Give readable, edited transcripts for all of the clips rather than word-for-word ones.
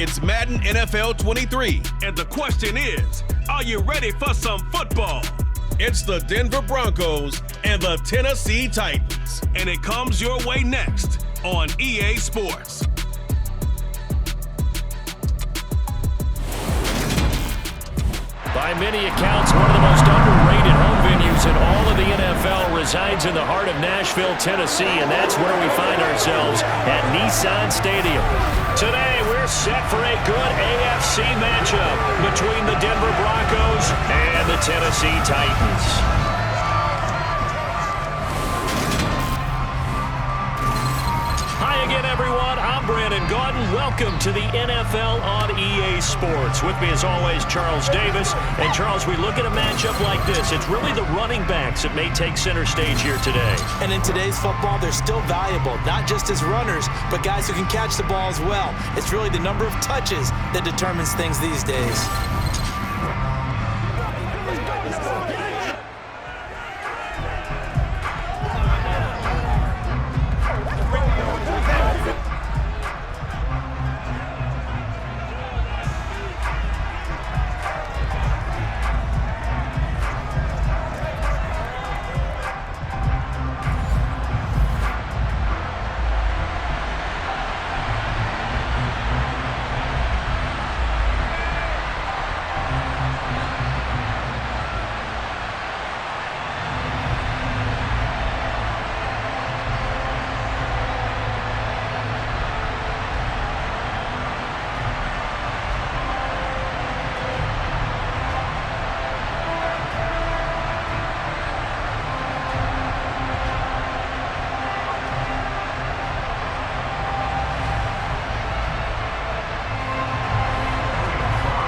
It's Madden NFL 23. And the question is, are you ready for some football? It's the Denver Broncos and the Tennessee Titans. And it comes your way next on EA Sports. By many accounts, one of the most underrated home venues in all of the NFL resides in the heart of Nashville, Tennessee, and that's where we find ourselves at Nissan Stadium. Today, we're set for a good AFC matchup between the Denver Broncos and the Tennessee Titans. Hi again, everyone. I'm Brandon Gaudin. Welcome to the NFL on EA Sports. With me, as always, Charles Davis. And, Charles, we look at a matchup like this. It's really the running backs that may take center stage here today. And in today's football, they're still valuable, not just as runners, but guys who can catch the ball as well. It's really the number of touches that determines things these days.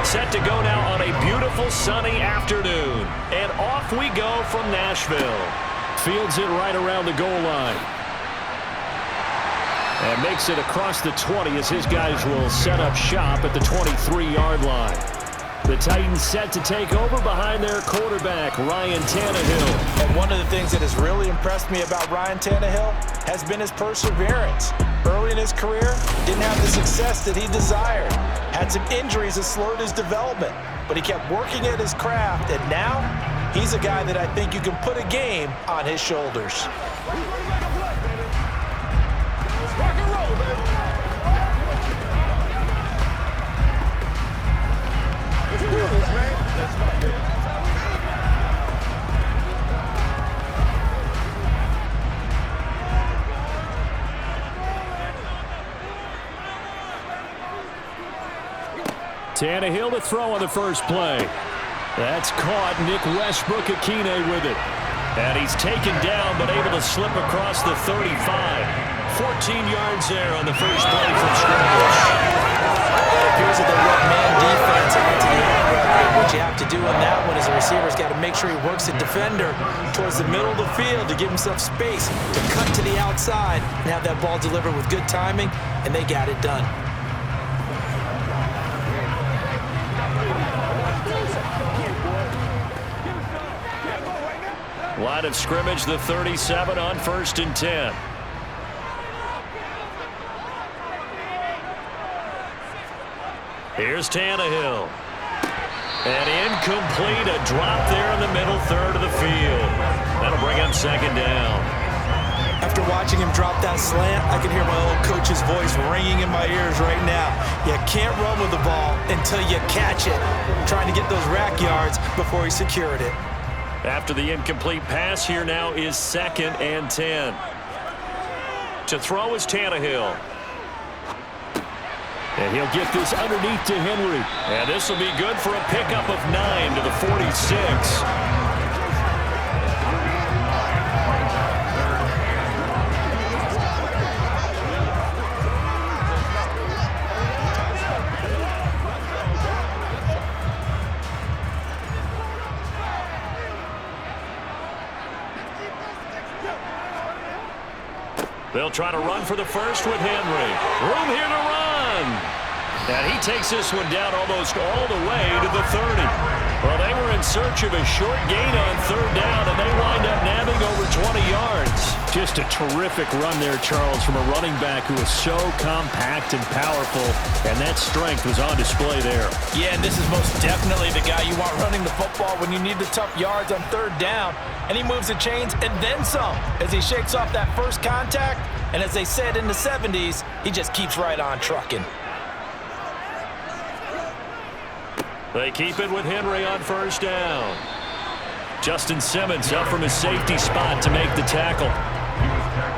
Set to go now on a beautiful sunny afternoon. And off we go from Nashville. Fields it right around the goal line. And makes it across the 20 as his guys will set up shop at the 23-yard line. The Titans set to take over behind their quarterback, Ryan Tannehill. And one of the things that has really impressed me about Ryan Tannehill has been his perseverance. Early in his career, didn't have the success that he desired. Had some injuries that slowed his development, but he kept working at his craft, and now he's a guy that I think you can put a game on his shoulders. Tannehill to throw on the first play. That's caught. Nick Westbrook-Akine with it. And he's taken down, but able to slip across the 35. 14 yards there on the first play from scrimmage. It appears that they run man defense onto the end route. What you have to do in that one is the receiver's got to make sure he works the defender towards the middle of the field to give himself space to cut to the outside and have that ball delivered with good timing, and they got it done. Line of scrimmage, the 37 on 1st and 10. Here's Tannehill. And incomplete, a drop there in the middle third of the field. That'll bring him second down. After watching him drop that slant, I can hear my old coach's voice ringing in my ears right now. You can't run with the ball until you catch it. Trying to get those rack yards before he secured it. After the incomplete pass, here now is 2nd and 10. To throw is Tannehill. And he'll get this underneath to Henry. And this will be good for a pickup of 9 to the 46. They'll try to run for the first with Henry. Room here to run. And he takes this one down almost all the way to the 30. Well, they were in search of a short gain on 3rd down, and they wind up nabbing over 20 yards. Just a terrific run there, Charles, from a running back who is so compact and powerful, and that strength was on display there. Yeah, and this is most definitely the guy you want running the football when you need the tough yards on third down. And he moves the chains and then some as he shakes off that first contact. And as they said in the 70s, he just keeps right on trucking. They keep it with Henry on first down. Justin Simmons up from his safety spot to make the tackle.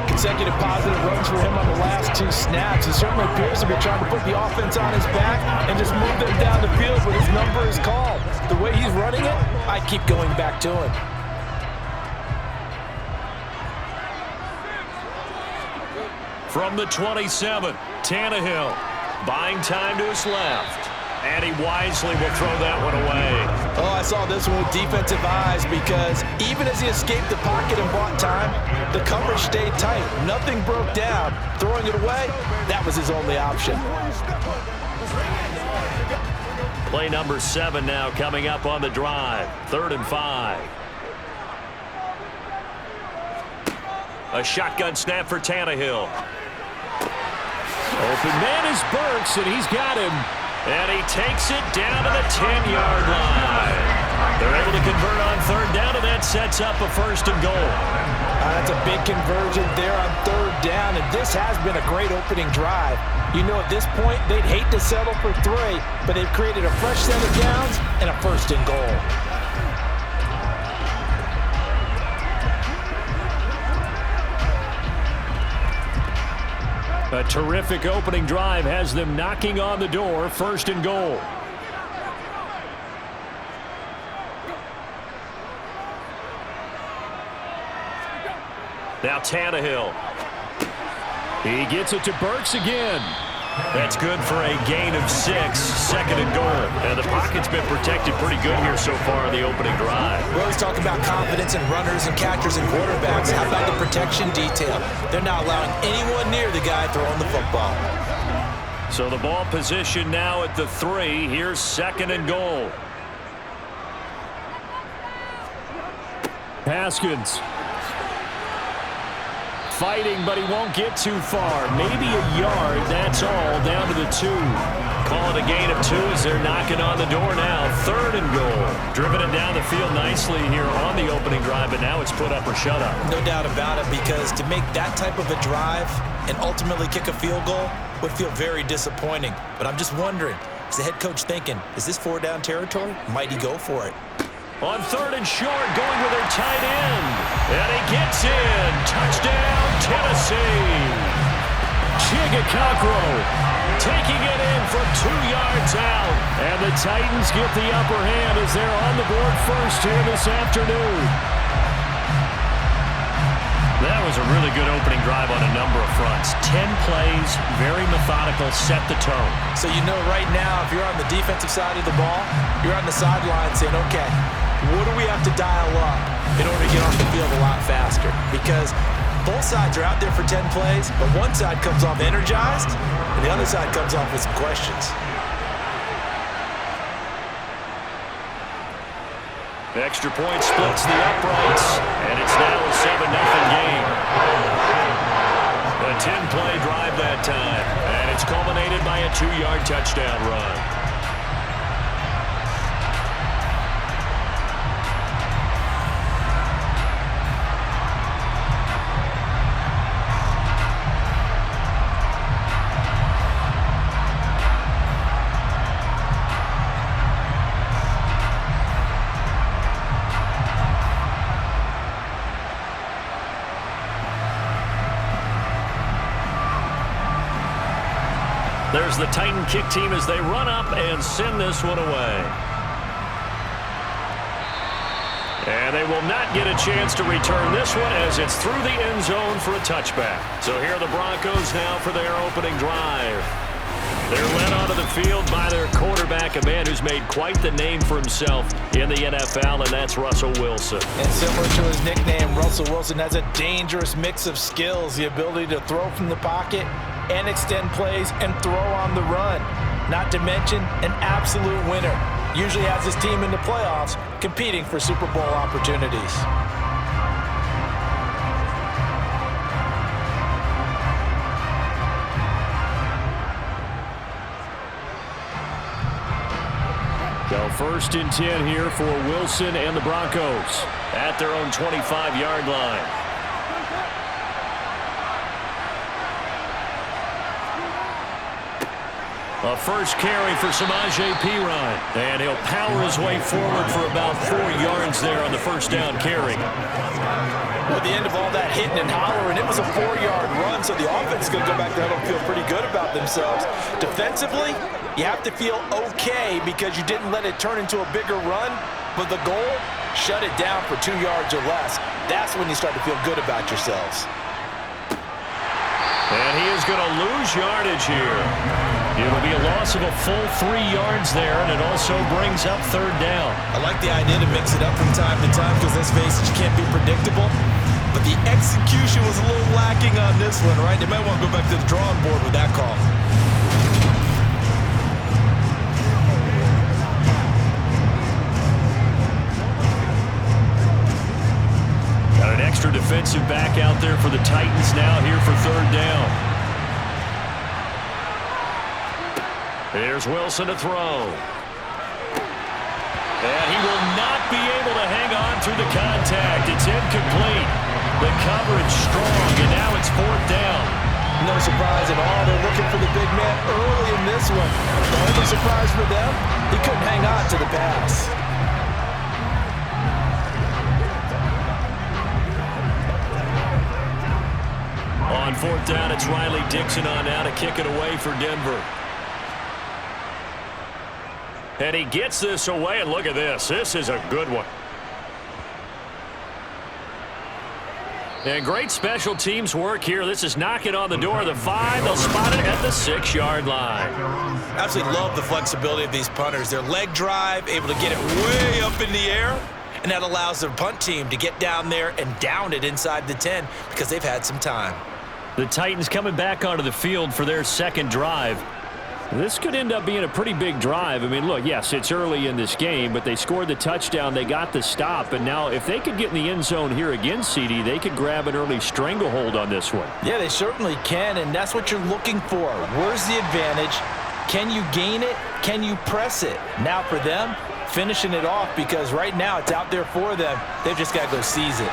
Consecutive positive runs for him on the last 2 snaps. He certainly appears to be trying to put the offense on his back and just move them down the field when his number is called. The way he's running it, I keep going back to him. From the 27, Tannehill buying time to his left. And he wisely will throw that one away. Oh, I saw this one with defensive eyes because even as he escaped the pocket and bought time, the coverage stayed tight. Nothing broke down. Throwing it away, that was his only option. Play number 7 now coming up on the drive. 3rd and 5. A shotgun snap for Tannehill. Open man is Burks, and he's got him. And he takes it down to the 10-yard line. They're able to convert on 3rd down, and that sets up a 1st and goal. That's a big conversion there on 3rd down, and this has been a great opening drive. You know, at this point, they'd hate to settle for 3, but they've created a fresh set of downs and a 1st and goal. A terrific opening drive has them knocking on the door. 1st and goal. Now Tannehill. He gets it to Burks again. That's good for a gain of 6. 2nd and goal. And the pocket's been protected pretty good here so far in the opening drive. We always talk about confidence in runners and catchers and quarterbacks. How about the protection detail? They're not allowing anyone near the guy throwing the football. So the ball position now at the 3. Here's 2nd and goal. Haskins. Fighting, but he won't get too far. Maybe a yard, that's all, down to the 2. Call it a gain of 2 as they're knocking on the door now. 3rd and goal. Driven it down the field nicely here on the opening drive, but now it's put up or shut up. No doubt about it, because to make that type of a drive and ultimately kick a field goal would feel very disappointing. But I'm just wondering, is the head coach thinking, is this 4-down territory? Might he go for it? On 3rd and short, going with their tight end. And he gets in. Touchdown, Tennessee. Chigakakro taking it in from 2 yards out. And the Titans get the upper hand as they're on the board first here this afternoon. That was a really good opening drive on a number of fronts. 10 plays, very methodical, set the tone. So you know right now, if you're on the defensive side of the ball, you're on the sideline saying, okay, what do we have to dial up in order to get off the field a lot faster? Because both sides are out there for 10 plays, but one side comes off energized, and the other side comes off with some questions. Extra point splits the uprights, and it's now a 7-0 game. A 10-play drive that time, and it's culminated by a 2-yard touchdown run. There's the Titan kick team as they run up and send this one away. And they will not get a chance to return this one as it's through the end zone for a touchback. So here are the Broncos now for their opening drive. They're led onto the field by their quarterback, a man who's made quite the name for himself in the NFL, and that's Russell Wilson. And similar to his nickname, Russell Wilson has a dangerous mix of skills, the ability to throw from the pocket and extend plays and throw on the run. Not to mention an absolute winner. Usually has his team in the playoffs competing for Super Bowl opportunities. First and 10 here for Wilson and the Broncos at their own 25-yard line. A first carry for Samaje Perine. And he'll power his way forward for about 4 yards there on the first down carry. At the end of all that hitting and hollering, it was a 4-yard run, so the offense is going to go back there and feel pretty good about themselves. Defensively, you have to feel okay because you didn't let it turn into a bigger run, but the goal, shut it down for 2 yards or less. That's when you start to feel good about yourselves. And he is going to lose yardage here. It'll be a loss of a full 3 yards there, and it also brings up third down. I like the idea to mix it up from time to time because, let's face it, you can't be predictable. But the execution was a little lacking on this one, right? They might want to go back to the drawing board with that call. Got an extra defensive back out there for the Titans now here for third down. Here's Wilson to throw. And he will not be able to hang on through the contact. It's incomplete. The coverage strong, and now it's fourth down. No surprise at all. They're looking for the big man early in this one. The only surprise for them, he couldn't hang on to the pass. On fourth down, it's Riley Dixon on now to kick it away for Denver. And he gets this away, and look at this. This is a good one. And great special teams work here. This is knocking on the door of the 5. They'll spot it at the 6-yard line. Absolutely love the flexibility of these punters. Their leg drive, able to get it way up in the air, and that allows their punt team to get down there and down it inside the 10 because they've had some time. The Titans coming back onto the field for their second drive. This could end up being a pretty big drive. I mean, look, yes, it's early in this game, but they scored the touchdown. They got the stop. And now if they could get in the end zone here again, CD, they could grab an early stranglehold on this one. Yeah, they certainly can, and that's what you're looking for. Where's the advantage? Can you gain it? Can you press it? Now for them, finishing it off because right now it's out there for them. They've just got to go seize it.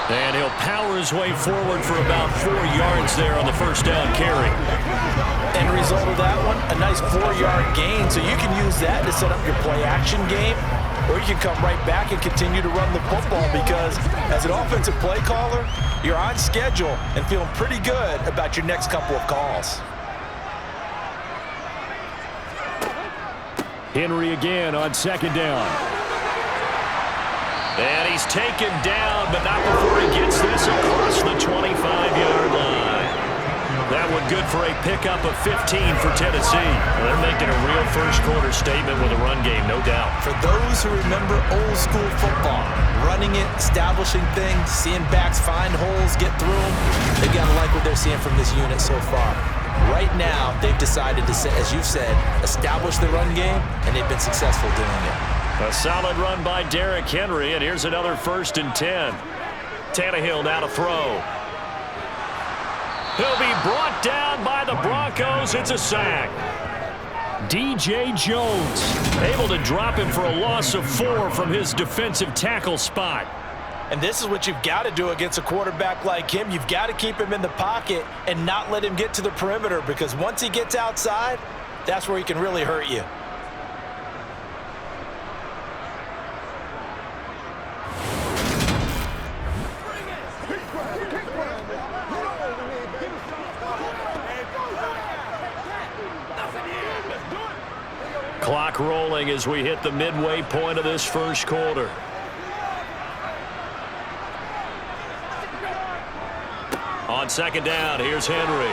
And he'll power his way forward for about 4 yards there on the first down carry. End result of that one, a nice 4-yard gain, so you can use that to set up your play-action game, or you can come right back and continue to run the football because as an offensive play caller, you're on schedule and feeling pretty good about your next couple of calls. Henry again on second down. And he's taken down, but not before he gets this across the 25-yard line. That one good for a pickup of 15 for Tennessee. They're making a real first-quarter statement with a run game, no doubt. For those who remember old-school football, running it, establishing things, seeing backs find holes, get through them, they've got to like what they're seeing from this unit so far. Right now, they've decided to, as you've said, establish the run game, and they've been successful doing it. A solid run by Derrick Henry, and here's another 1st and 10. Tannehill now to throw. He'll be brought down by the Broncos. It's a sack. DJ Jones able to drop him for a loss of 4 from his defensive tackle spot. And this is what you've got to do against a quarterback like him. You've got to keep him in the pocket and not let him get to the perimeter because once he gets outside, that's where he can really hurt you. Clock rolling as we hit the midway point of this first quarter. On second down, here's Henry.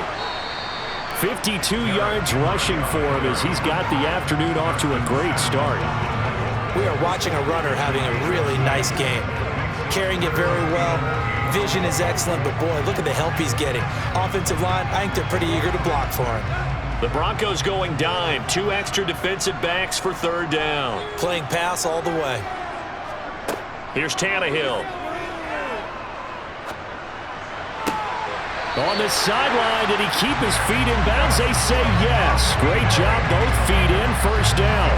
52 yards rushing for him as he's got the afternoon off to a great start. We are watching a runner having a really nice game. Carrying it very well. Vision is excellent, but boy, look at the help he's getting. Offensive line, I think they're pretty eager to block for him. The Broncos going dime. 2 extra defensive backs for third down. Playing pass all the way. Here's Tannehill. On the sideline, did he keep his feet in bounds? They say yes. Great job, both feet in, first down.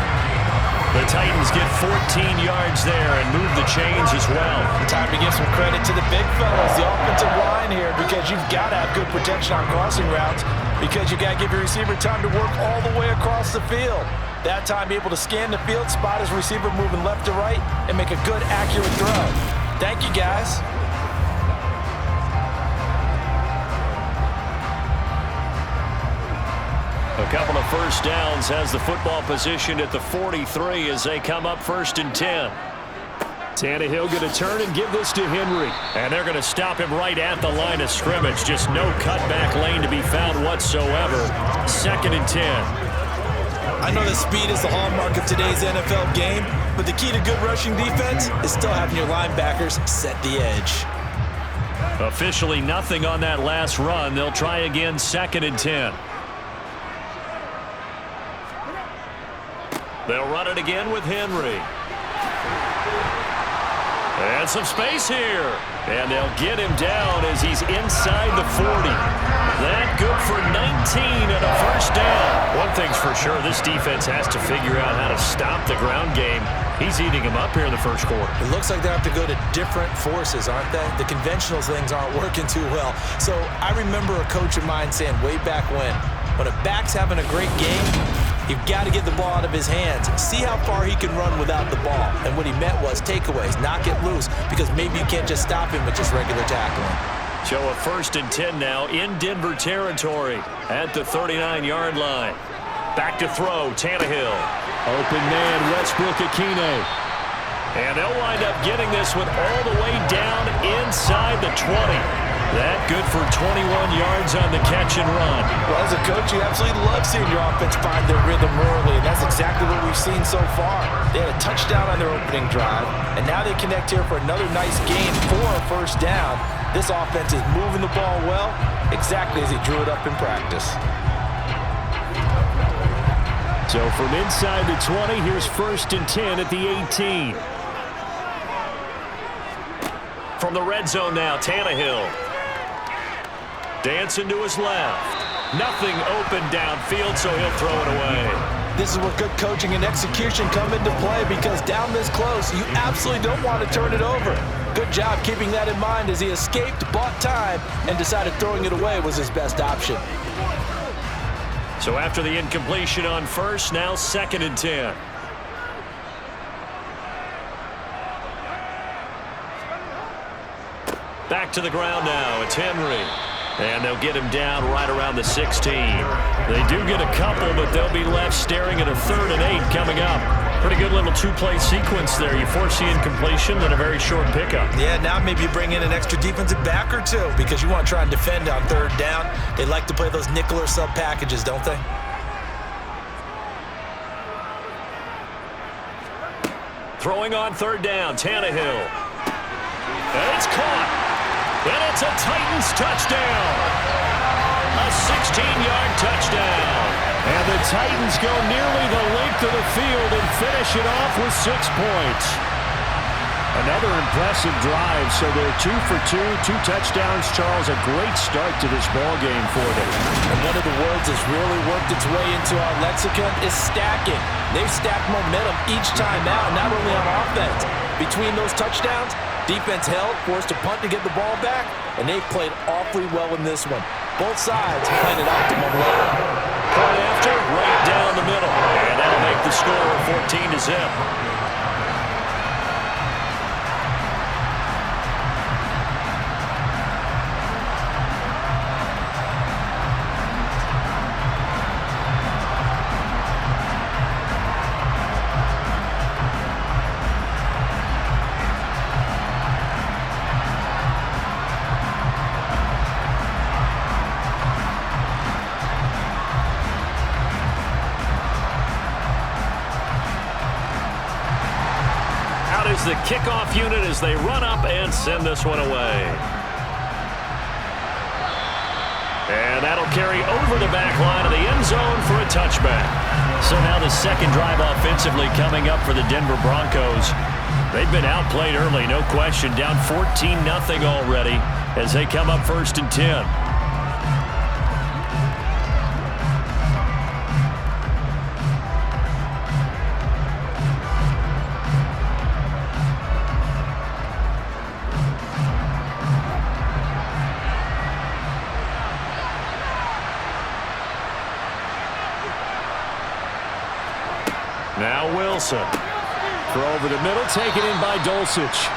The Titans get 14 yards there and move the chains as well. Time to give some credit to the big fellas, the offensive line here, because you've got to have good protection on crossing routes, because you got to give your receiver time to work all the way across the field. That time, be able to scan the field, spot his receiver moving left to right, and make a good, accurate throw. Thank you, guys. A couple of first downs has the football positioned at the 43 as they come up 1st and 10. Tannehill going to turn and give this to Henry. And they're going to stop him right at the line of scrimmage. Just no cutback lane to be found whatsoever. 2nd and 10. I know that speed is the hallmark of today's NFL game, but the key to good rushing defense is still having your linebackers set the edge. Officially nothing on that last run. They'll try again 2nd and 10. They'll run it again with Henry. And some space here. And they'll get him down as he's inside the 40. That good for 19 and a first down. One thing's for sure, this defense has to figure out how to stop the ground game. He's eating him up here in the first quarter. It looks like they have to go to different forces, aren't they? The conventional things aren't working too well. So I remember a coach of mine saying way back when a back's having a great game, you've got to get the ball out of his hands. See how far he can run without the ball. And what he meant was takeaways, knock it loose, because maybe you can't just stop him with just regular tackling. So a 1st and 10 now in Denver territory at the 39-yard line. Back to throw, Tannehill. Open man, Westbrook-Akine. And they'll wind up getting this one all the way down inside the 20. That good for 21 yards on the catch and run. Well, as a coach, you absolutely love seeing your offense find their rhythm early, and that's exactly what we've seen so far. They had a touchdown on their opening drive, and now they connect here for another nice gain for a first down. This offense is moving the ball well, exactly as he drew it up in practice. So from inside the 20, here's 1st and 10 at the 18. From the red zone now, Tannehill. Dancing to his left. Nothing open downfield, so he'll throw it away. This is where good coaching and execution come into play, because down this close, you absolutely don't want to turn it over. Good job keeping that in mind as he escaped, bought time, and decided throwing it away was his best option. So after the incompletion on first, now 2nd and 10. Back to the ground now. It's Henry. And they'll get him down right around the 16. They do get a couple, but they'll be left staring at a 3rd and 8 coming up. Pretty good little two-play sequence there. You foresee incompletion, then a very short pickup. Yeah, now maybe you bring in an extra defensive back or two, because you want to try and defend on 3rd down. They like to play those nickel or sub packages, don't they? Throwing on 3rd down, Tannehill. And it's caught. And it's a Titans touchdown. A 16-yard touchdown. And the Titans go nearly the length of the field and finish it off with 6 points. Another impressive drive, so they're 2 for 2, 2 touchdowns. Charles, a great start to this ball game for them. And one of the words that's really worked its way into our lexicon is stacking. They've stacked momentum each time out, not only on offense. Between those touchdowns, defense held, forced a punt to get the ball back, and they've played awfully well in this one. Both sides playing at optimum level. Point after, right down the middle. And that'll make the score 14-0. The kickoff unit as they run up and send this one away. And that'll carry over the back line of the end zone for a touchback. So now the second drive offensively coming up for the Denver Broncos. They've been outplayed early, no question. Down 14-0 already as they come up 1st and 10. Now Wilson. Throw over the middle, taken in by Dulcich.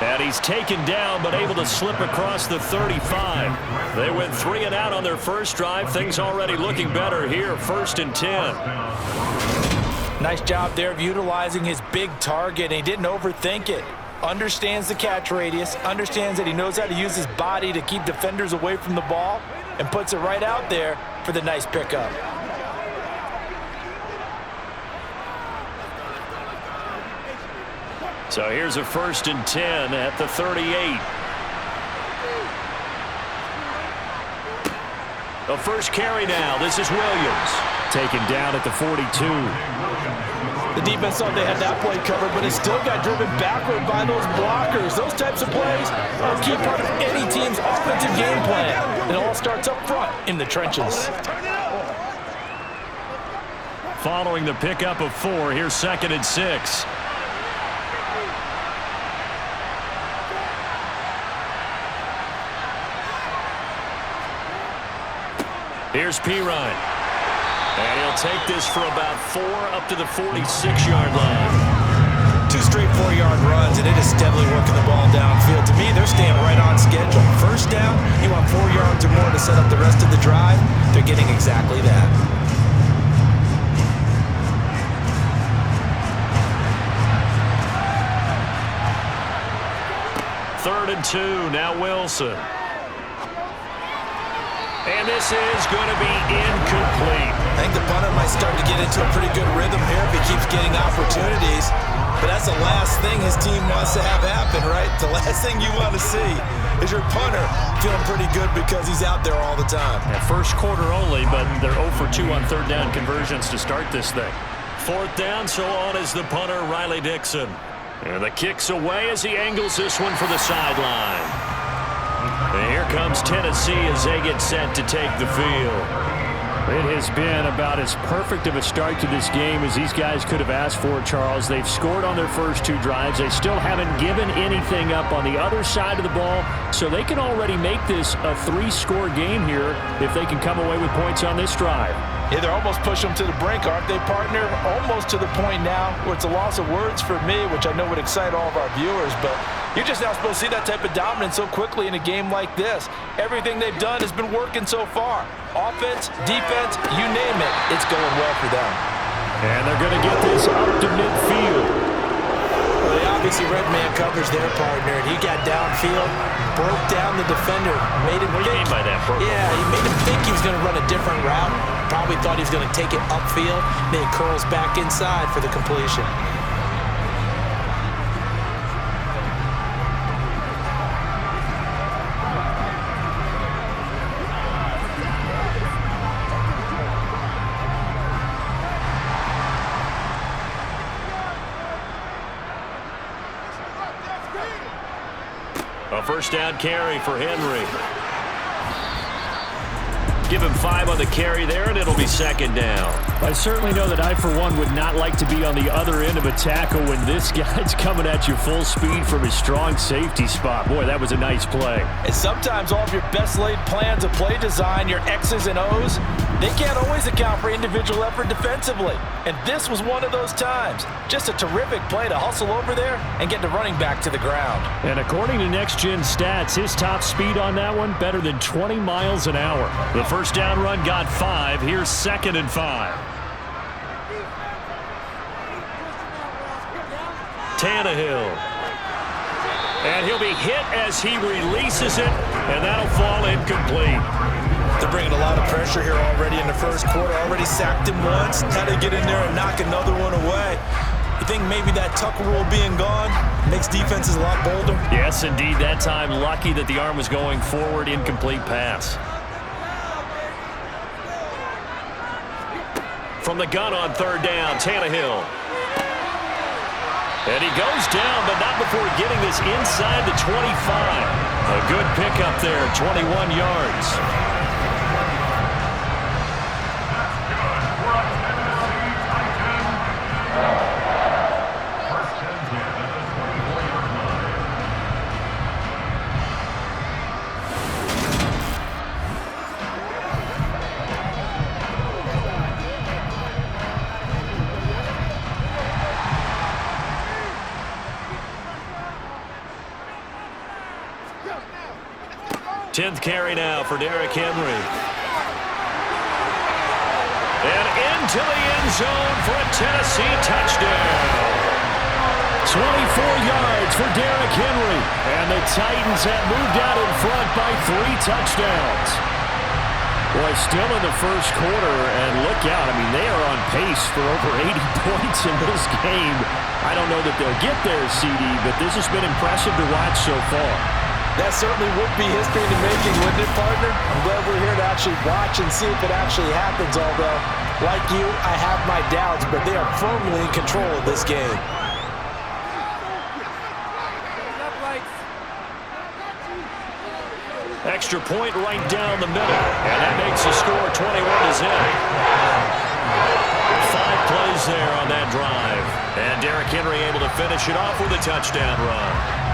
And he's taken down, but able to slip across the 35. They went 3 and out on their first drive. Things already looking better here, 1st and 10. Nice job there of utilizing his big target. He didn't overthink it. Understands the catch radius, understands that he knows how to use his body to keep defenders away from the ball, and puts it right out there for the nice pickup. So here's a 1st and 10 at the 38. The first carry now. This is Williams. Taken down at the 42. The defense thought they had that play covered, but it still got driven backward by those blockers. Those types of plays are a key part of any team's offensive game plan. It all starts up front in the trenches. Following the pickup of 4, here's 2nd and 6. Here's Pirine. And he'll take this for about 4 up to the 46-yard line. 2 straight 4-yard runs, and it is steadily working the ball downfield. To me, they're staying right on schedule. First down, you want 4 yards or more to set up the rest of the drive. They're getting exactly that. Third and 2, now Wilson. And this is going to be incomplete. I think the punter might start to get into a pretty good rhythm here if he keeps getting opportunities. But that's the last thing his team wants to have happen, right? The last thing you want to see is your punter feeling pretty good because he's out there all the time. At first quarter only, but they're 0 for 2 on 3rd down conversions to start this thing. 4th down, so on is the punter, Riley Dixon. And the kick's away as he angles this one for the sideline. And here comes Tennessee as they get set to take the field. It has been about as perfect of a start to this game as these guys could have asked for, Charles. They've scored on their first 2 drives. They still haven't given anything up on the other side of the ball, so they can already make this a 3-score game here if they can come away with points on this drive. Yeah, they're almost pushing them to the brink, aren't they, partner? Almost to the point now where it's a loss of words for me, which I know would excite all of our viewers, but you're just not supposed to see that type of dominance so quickly in a game like this. Everything they've done has been working so far. Offense, defense, you name it, it's going well for them. And they're going to get this up to midfield. Well, they obviously red man covers their partner, and he got downfield, broke down the defender, made him think. What do you mean by that, Burke? Yeah, he made him think he was going to run a different route. Probably thought he was going to take it upfield, then he curls back inside for the completion. A 1st down carry for Henry. Give him 5 on the carry there, and it'll be 2nd down. I certainly know that I, for one, would not like to be on the other end of a tackle when this guy's coming at you full speed from his strong safety spot. Boy, that was a nice play. And sometimes all of your best laid plans of play design, your X's and O's, they can't always account for individual effort defensively. And this was one of those times. Just a terrific play to hustle over there and get the running back to the ground. And according to Next Gen Stats, his top speed on that one, better than 20 miles an hour. The 1st down run got 5. Here's 2nd and 5. Tannehill. And he'll be hit as he releases it, and that'll fall incomplete. They're bringing a lot of pressure here already in the first quarter. Already sacked him once. Now they get in there and knock another one away. You think maybe that tuck rule being gone makes defenses a lot bolder? Yes, indeed. That time, lucky that the arm was going forward. Incomplete pass. From the gun on 3rd down, Tannehill. And he goes down, but not before getting this inside the 25. A good pickup there, 21 yards. 10th carry now for Derrick Henry. And into the end zone for a Tennessee touchdown. 24 yards for Derrick Henry. And the Titans have moved out in front by 3 touchdowns. Boy, still in the first quarter, and look out. I mean, they are on pace for over 80 points in this game. I don't know that they'll get there, CD, but this has been impressive to watch so far. That certainly would be history in the making, wouldn't it, partner? I'm glad we're here to actually watch and see if it actually happens, although, like you, I have my doubts, but they are firmly in control of this game. Extra point right down the middle, and that makes the score 21-0. 5 plays there on that drive, and Derrick Henry able to finish it off with a touchdown run.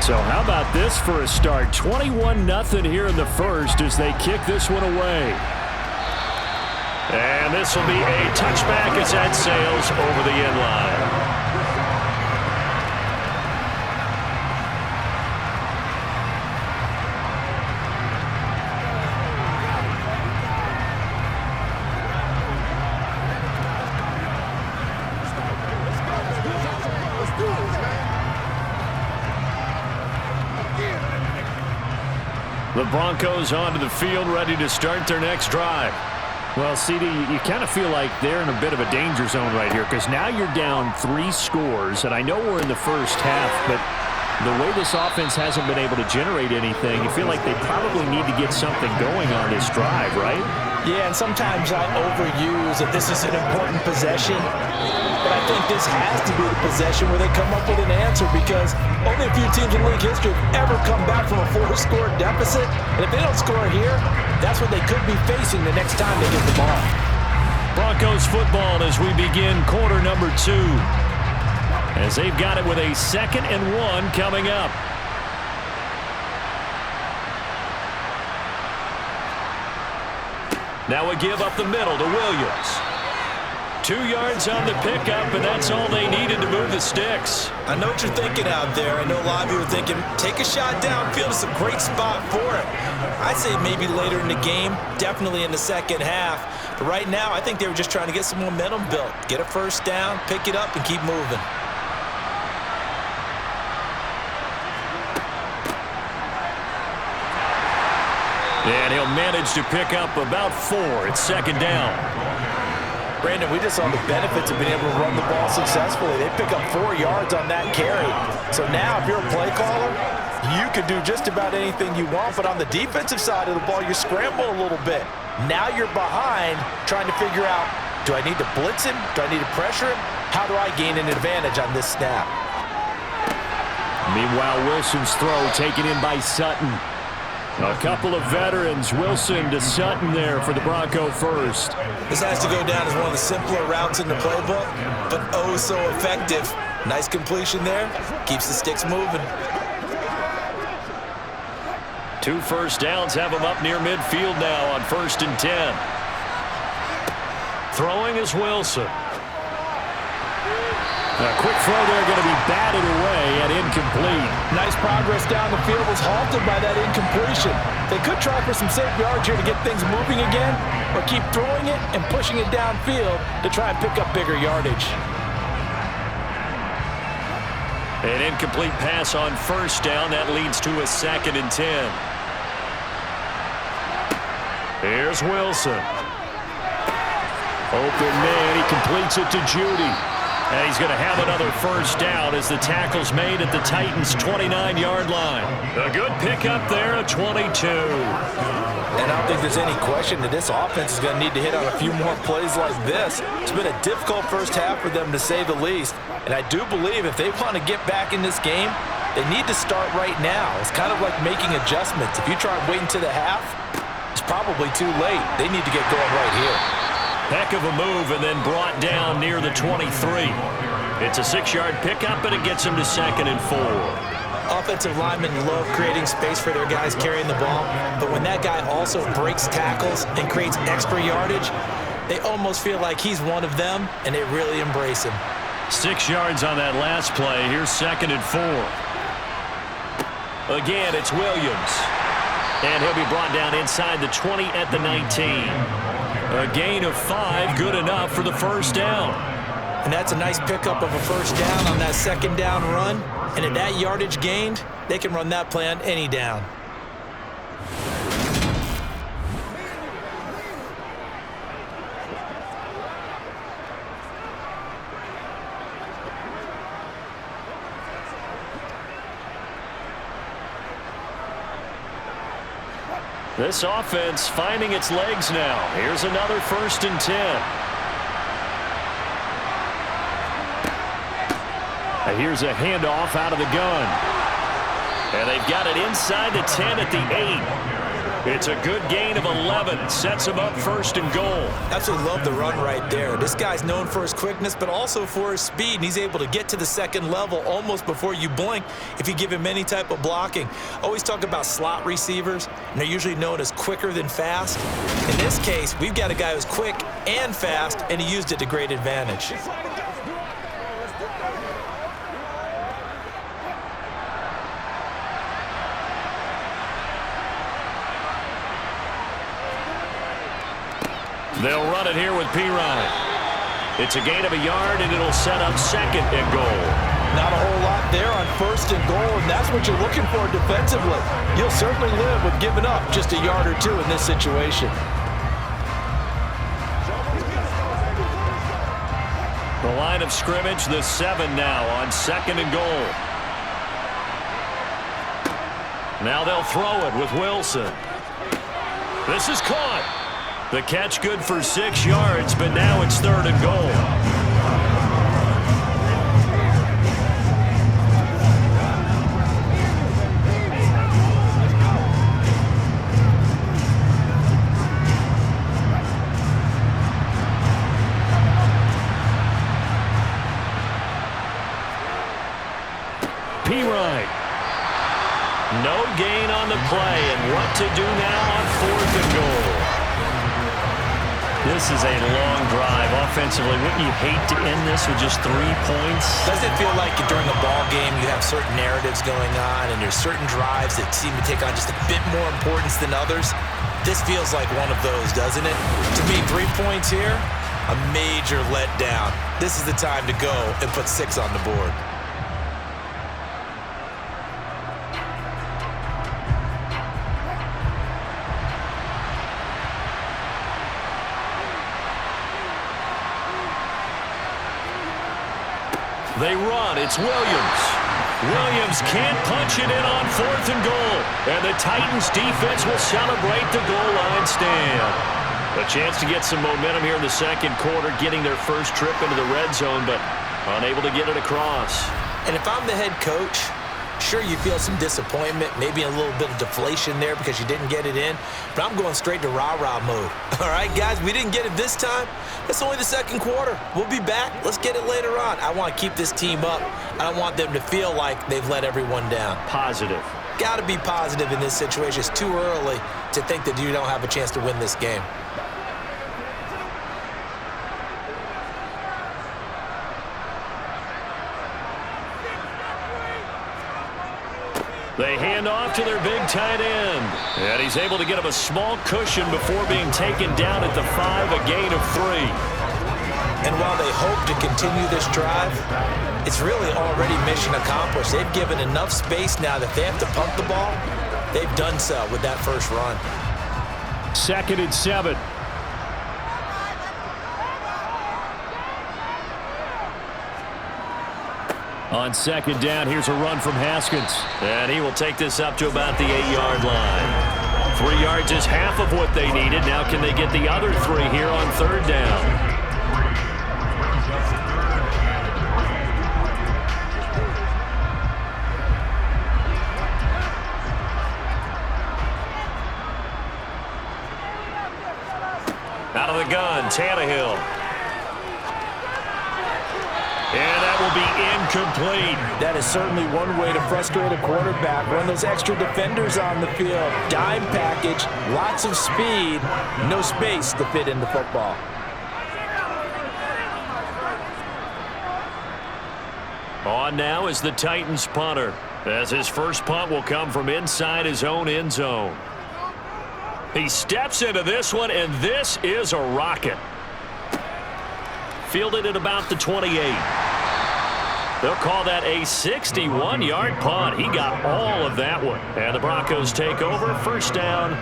So how about this for a start? 21-0 here in the first as they kick this one away. And this will be a touchback as that sails over the end line. The Broncos onto the field, ready to start their next drive. Well, CD, you kind of feel like they're in a bit of a danger zone right here because now you're down 3 scores, and I know we're in the first half, but the way this offense hasn't been able to generate anything, you feel like they probably need to get something going on this drive, right? Yeah, and sometimes I overuse that this is an important possession, but I think this has to be the possession where they come up with an answer because only a few teams in league history have ever come back from a 4-score deficit, and if they don't score here, that's what they could be facing the next time they get the ball. Broncos football as we begin quarter number 2, as they've got it with a 2nd and 1 coming up. Now a give up the middle to Williams. 2 yards on the pickup, and that's all they needed to move the sticks. I know what you're thinking out there. I know a lot of you are thinking, take a shot downfield. It's a great spot for it. I'd say maybe later in the game, definitely in the second half. But right now, I think they were just trying to get some momentum built. Get a first down, pick it up, and keep moving. And he'll manage to pick up about 4. It's 2nd down. Brandon, we just saw the benefits of being able to run the ball successfully. They pick up 4 yards on that carry. So now, if you're a play caller, you can do just about anything you want. But on the defensive side of the ball, you're scrambling a little bit. Now you're behind trying to figure out, do I need to blitz him? Do I need to pressure him? How do I gain an advantage on this snap? Meanwhile, Wilson's throw taken in by Sutton. A couple of veterans, Wilson to Sutton there for the Bronco first. This has to go down as one of the simpler routes in the playbook, but oh so effective. Nice completion there. Keeps the sticks moving. 2 first downs have him up near midfield now on 1st and 10. Throwing is Wilson. A quick throw there going to be batted away and incomplete. Nice progress down the field was halted by that incompletion. They could try for some safe yards here to get things moving again, or keep throwing it and pushing it downfield to try and pick up bigger yardage. An incomplete pass on 1st down. That leads to a 2nd and 10. Here's Wilson. Open man. He completes it to Judy. And he's going to have another first down as the tackle's made at the Titans' 29-yard line. A good pickup there at 22. And I don't think there's any question that this offense is going to need to hit on a few more plays like this. It's been a difficult first half for them, to say the least. And I do believe if they want to get back in this game, they need to start right now. It's kind of like making adjustments. If you try and wait until the half, it's probably too late. They need to get going right here. Heck of a move, and then brought down near the 23. It's a 6-yard pickup, and it gets him to 2nd and 4. Offensive linemen love creating space for their guys carrying the ball, but when that guy also breaks tackles and creates extra yardage, they almost feel like he's one of them, and they really embrace him. 6 yards on that last play. Here's 2nd and 4. Again, it's Williams. And he'll be brought down inside the 20 at the 19. A gain of 5, good enough for the first down. And that's a nice pickup of a first down on that 2nd down run. And at that yardage gained, they can run that play on any down. This offense finding its legs now. Here's another 1st and 10. Here's a handoff out of the gun. And they've got it inside the 10 at the 8. It's a good gain of 11. Sets them up 1st and goal. Absolutely love the run right there. This guy's known for his quickness, but also for his speed. And he's able to get to the 2nd level almost before you blink if you give him any type of blocking. Always talk about slot receivers, and they're usually known as quicker than fast. In this case, we've got a guy who's quick and fast, and he used it to great advantage. They'll run it here with Pirine. It's a gain of a yard, and it'll set up 2nd and goal. Not a whole lot there on 1st and goal, and that's what you're looking for defensively. You'll certainly live with giving up just a yard or 2 in this situation. The line of scrimmage, the 7 now on 2nd and goal. Now they'll throw it with Wilson. This is caught. The catch good for 6 yards, but now it's 3rd and goal. Pirine. No gain on the play, and what to do now on 4th and goal. This is a long drive offensively. Wouldn't you hate to end this with just 3 points? Doesn't it feel like during a ball game you have certain narratives going on and there's certain drives that seem to take on just a bit more importance than others? This feels like one of those, doesn't it? To me, 3 points here, a major letdown. This is the time to go and put 6 on the board. They run. It's Williams. Williams can't punch it in on 4th and goal. And the Titans defense will celebrate the goal line stand. A chance to get some momentum here in the 2nd quarter, getting their first trip into the red zone, but unable to get it across. And if I'm the head coach, sure, you feel some disappointment, maybe a little bit of deflation there because you didn't get it in, but I'm going straight to rah-rah mode. All right, guys, we didn't get it this time. It's only the 2nd quarter. We'll be back. Let's get it later on. I want to keep this team up. I don't want them to feel like they've let everyone down. Positive. Got to be positive in this situation. It's too early to think that you don't have a chance to win this game. They hand off to their big tight end. And he's able to get him a small cushion before being taken down at the 5, a gain of 3. And while they hope to continue this drive, it's really already mission accomplished. They've given enough space now that they have to pump the ball. They've done so with that first run. 2nd and 7. On 2nd down, here's a run from Haskins. And he will take this up to about the 8-yard line. 3 yards is half of what they needed. Now can they get the other 3 here on 3rd down? Out of the gun, Tannehill. And that will be incomplete. That is certainly one way to frustrate a quarterback. Run those extra defenders on the field. Dime package, lots of speed, no space to fit in the football. On now is the Titans punter, as his first punt will come from inside his own end zone. He steps into this one, and this is a rocket. Fielded at about the 28. They'll call that a 61-yard punt. He got all of that one. And the Broncos take over, first down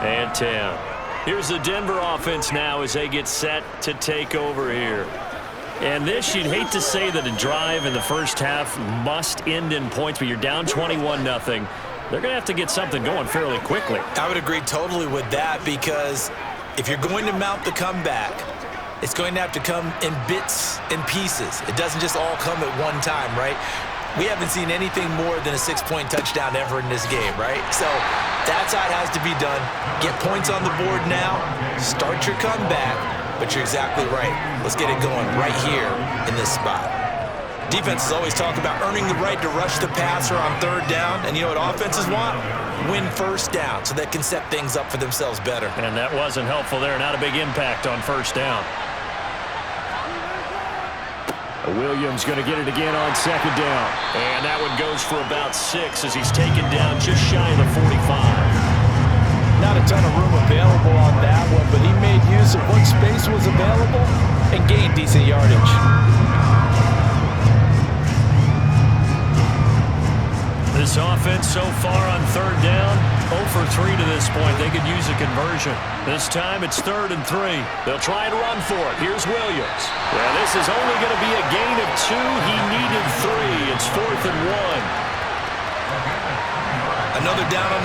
and 10. Here's the Denver offense now as they get set to take over here. And this, you'd hate to say that a drive in the first half must end in points, but you're down 21-0. They're going to have to get something going fairly quickly. I would agree totally with that, because if you're going to mount the comeback, it's going to have to come in bits and pieces. It doesn't just all come at one time, right? We haven't seen anything more than a 6-point touchdown ever in this game, right? So that's how it has to be done. Get points on the board now, start your comeback, but you're exactly right. Let's get it going right here in this spot. Defenses always talk about earning the right to rush the passer on third down, and you know what offenses want? Win first down so they can set things up for themselves better. And that wasn't helpful there. Not a big impact on first down. Williams going to get it again on second down. And that one goes for about 6 as he's taken down just shy of the 45. Not a ton of room available on that one, but he made use of what space was available and gained decent yardage. This offense so far on third down, 0 for 3 to this point. They could use a conversion. This time it's 3rd and 3. They'll try and run for it. Here's Williams. Well, this is only going to be a gain of 2. He needed 3. It's 4th and 1. Another down on